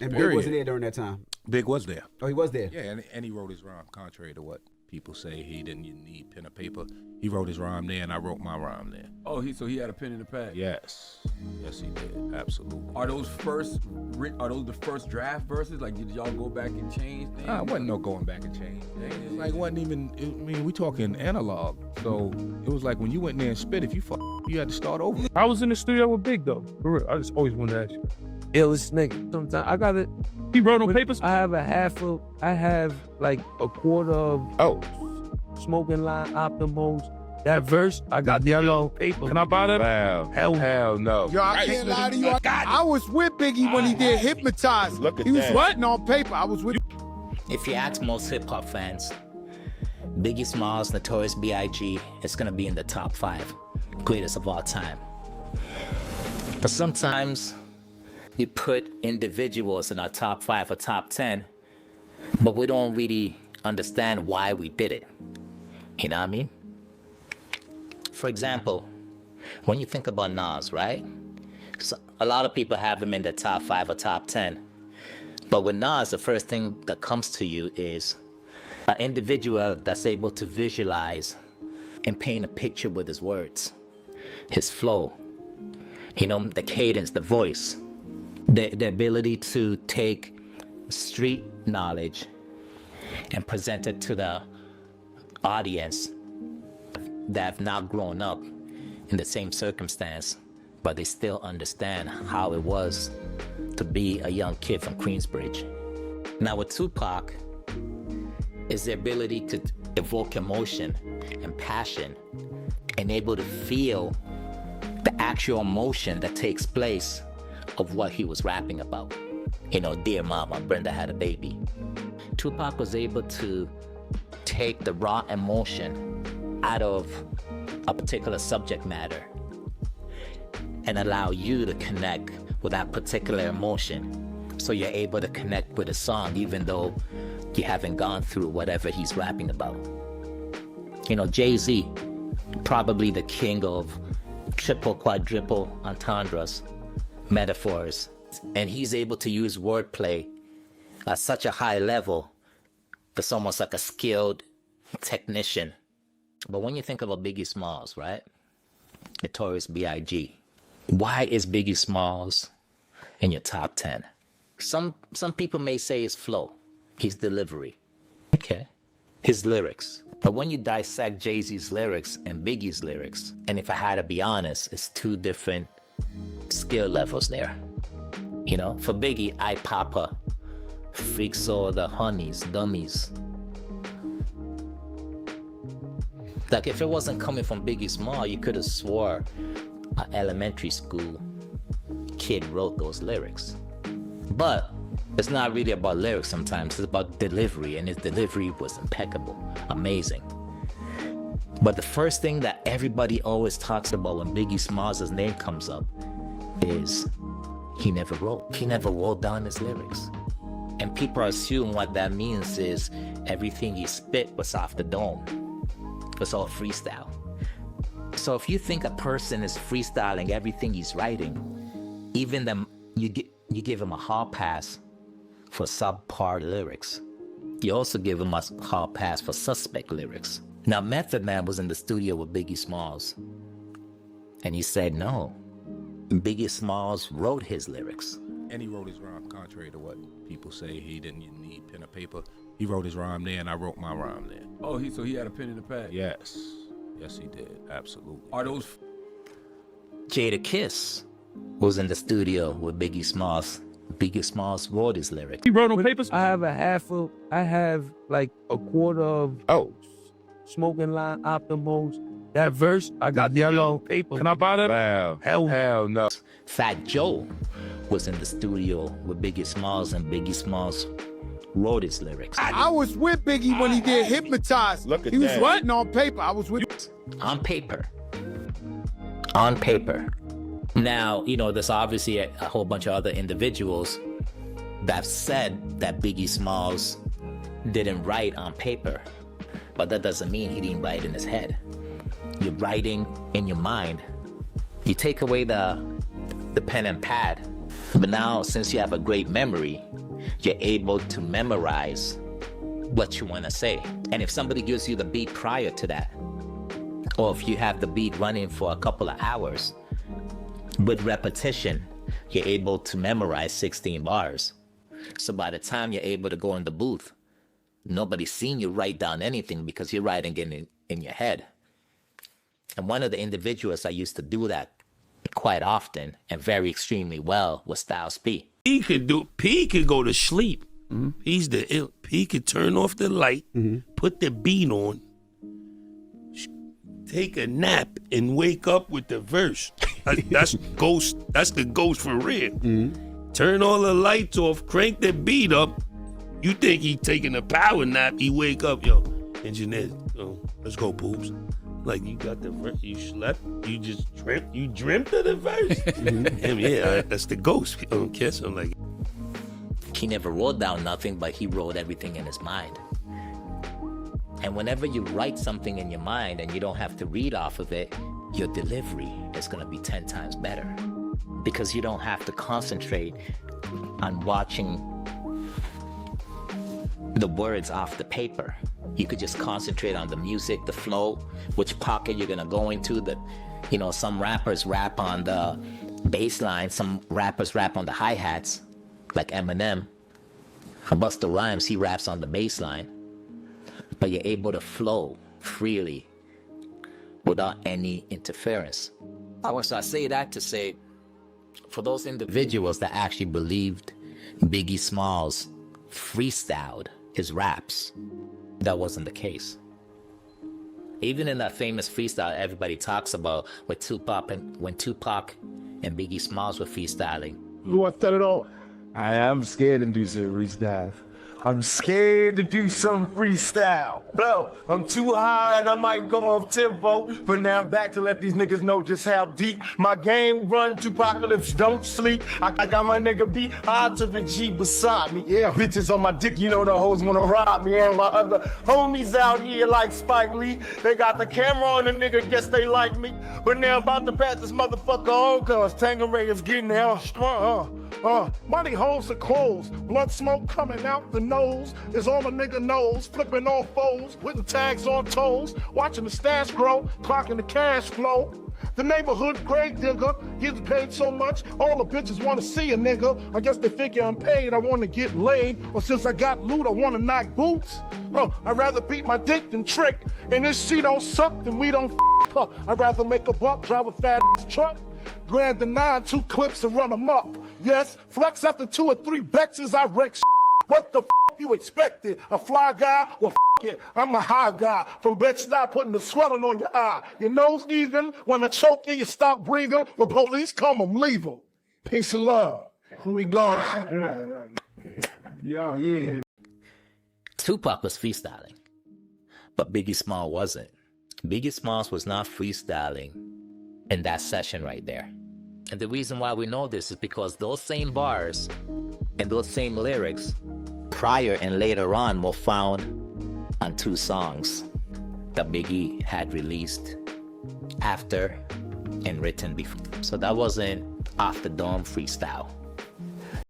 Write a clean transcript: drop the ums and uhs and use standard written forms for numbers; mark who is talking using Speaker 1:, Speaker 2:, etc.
Speaker 1: And Big wasn't there during that time.
Speaker 2: Big was there.
Speaker 1: Oh, he was there.
Speaker 2: Yeah, and he wrote his rhyme. Contrary to what people say, he didn't need pen or paper. He wrote his rhyme there, and I wrote my rhyme there.
Speaker 3: Oh, so he had a pen in the pad.
Speaker 2: Yes, he did. Absolutely.
Speaker 3: Are those the first draft verses? Like, did y'all go back and change things?
Speaker 2: I wasn't no going back and change. It like wasn't even. I mean, we talking analog. So it was like when you went in there and spit, if you you had to start over.
Speaker 4: I was in the studio with Big though. For real. I just always wanted to ask you.
Speaker 5: Illest nigga. Sometimes I got it.
Speaker 4: He wrote on papers.
Speaker 5: I have like a quarter of smoking line optimals. That verse, I got the other on paper.
Speaker 4: Can I buy that?
Speaker 2: Wow.
Speaker 5: Hell
Speaker 2: no.
Speaker 6: Yo, I can't lie to you. I was with Biggie when he did Hypnotize.
Speaker 2: Look at
Speaker 6: he was
Speaker 2: that.
Speaker 6: writing on paper. I was with.
Speaker 7: If you ask most hip-hop fans, Biggie Smalls, Notorious B.I.G. is gonna be in the top 5 greatest of all time. But sometimes you put individuals in our top 5 or top 10, but we don't really understand why we did it. You know what I mean? For example, when you think about Nas, right? So a lot of people have him in the top 5 or top 10. But with Nas, the first thing that comes to you is an individual that's able to visualize and paint a picture with his words, his flow, you know, the cadence, the voice, the ability to take street knowledge and present it to the audience that have not grown up in the same circumstance, but they still understand how it was to be a young kid from Queensbridge. Now with Tupac, is the ability to evoke emotion and passion and able to feel the actual emotion that takes place of what he was rapping about. You know, dear mama, Brenda had a baby. Tupac was able to take the raw emotion out of a particular subject matter and allow you to connect with that particular emotion. So you're able to connect with a song even though you haven't gone through whatever he's rapping about. You know, Jay-Z, probably the king of triple, quadruple entendres, metaphors, and he's able to use wordplay at such a high level. It's almost like a skilled technician. But when you think about Biggie Smalls, right? Notorious B.I.G. Why is Biggie Smalls in your top 10? Some people may say his flow, his delivery, okay, his lyrics. But when you dissect Jay-Z's lyrics and Biggie's lyrics, and if I had to be honest, it's 2 different skill levels there. You know, for Biggie, I Papa, Freaks or the Honeys, Dummies. Like if it wasn't coming from Biggie Small, you could have swore an elementary school kid wrote those lyrics. But it's not really about lyrics sometimes, it's about delivery, and his delivery was impeccable, amazing. But the first thing that everybody always talks about when Biggie Smalls' name comes up is he never wrote. He never wrote down his lyrics. And people assume what that means is everything he spit was off the dome. It's all freestyle. So if you think a person is freestyling everything he's writing, even them, you give him a hall pass for subpar lyrics. You also give him a hall pass for suspect lyrics. Now Method Man was in the studio with Biggie Smalls, and he said no. Biggie Smalls wrote his lyrics.
Speaker 2: And he wrote his rhyme, contrary to what people say, he didn't need pen or paper. He wrote his rhyme there, and I wrote my rhyme there.
Speaker 3: Oh, so he had a pen in the pad.
Speaker 2: Yes, he did, absolutely.
Speaker 3: Are those?
Speaker 7: Jada Kiss was in the studio with Biggie Smalls. Biggie Smalls wrote his lyrics.
Speaker 4: He wrote on papers.
Speaker 5: I have like a quarter of smoking line optimals. That verse, I got the other on paper.
Speaker 4: Can I buy that?
Speaker 2: Wow.
Speaker 5: Hell
Speaker 2: no.
Speaker 7: Fat Joe was in the studio with Biggie Smalls, and Biggie Smalls wrote his lyrics.
Speaker 6: I was with Biggie when he did Hypnotize.
Speaker 2: Look at
Speaker 6: he was
Speaker 2: that.
Speaker 6: writing on paper. I was with.
Speaker 7: On paper. On paper. Now, you know, there's obviously a whole bunch of other individuals that have said that Biggie Smalls didn't write on paper, but that doesn't mean he didn't write in his head. You're writing in your mind. You take away the pen and pad, But now, since you have a great memory, you're able to memorize what you want to say. And if somebody gives you the beat prior to that, or if you have the beat running for a couple of hours, with repetition, you're able to memorize 16 bars. So by the time you're able to go in the booth, nobody's seen you write down anything because you're writing it in your head. And one of the individuals I used to do that quite often and very extremely well was Styles P.
Speaker 1: P could go to sleep. He's the ill. P could turn off the light, put the beat on, take a nap, and wake up with the verse. That's ghost. That's the ghost for real. Turn all the lights off, crank the beat up. You think he taking a power nap? He wake up, yo, engineer. Let's go, Poops. Like, you got the verse, you slept, you just dreamt of the verse. Yeah, that's the ghost. Kiss. I'm like,
Speaker 7: He never wrote down nothing, but he wrote everything in his mind. And whenever you write something in your mind and you don't have to read off of it, your delivery is gonna be 10 times better. Because you don't have to concentrate on watching the words off the paper. You could just concentrate on the music, the flow, which pocket you're gonna go into. Some rappers rap on the bass line, some rappers rap on the hi-hats, like Eminem. Busta Rhymes, he raps on the bass line. But you're able to flow freely without any interference. So I say that to say, for those individuals that actually believed Biggie Smalls freestyled his raps, that wasn't the case. Even in that famous freestyle everybody talks about when Tupac and Biggie Smalls were freestyling.
Speaker 6: You want to set it on? I am scared to do some freestyle. I'm scared to do some freestyle. Bro, I'm too high and I might go off tempo. But now I'm back to let these niggas know just how deep my game run. Apocalypse don't sleep. I got my nigga beat hard to the G beside me. Yeah, bitches on my dick, you know the hoes wanna rob me. And my other homies out here like Spike Lee. They got the camera on the nigga, guess they like me. But now I'm about to pass this motherfucker on, cause Tangeray is getting out strong. Money holes are closed. Blood smoke coming out the nose. Is all a nigga knows. Flipping off foes. Putting tags on toes. Watching the stash grow. Clocking the cash flow. The neighborhood grave digger gets paid so much, all the bitches want to see a nigga. I guess they figure I'm paid, I want to get laid. Or since I got loot, I want to knock boots. I'd rather beat my dick than trick. And this shit don't suck, then we don't f*** up. I'd rather make a buck, drive a fat truck. Grand the 9, 2 clips and run them up. Yes, flex after 2 or 3 Bexes, I wreck shit. What the f*** you expected? A fly guy? Well, f*** it, I'm a high guy. From Bed-Stuy putting the swelling on your eye. Your nose even, when I choke you, you stop breathing. When police come, I'm leaving. Peace and love. Here we go. Yeah.
Speaker 7: Tupac was freestyling, but Biggie Smalls wasn't. Biggie Smalls was not freestyling in that session right there. And the reason why we know this is because those same bars and those same lyrics prior and later on were found on 2 songs that Biggie had released after and written before. So that wasn't off the dome freestyle.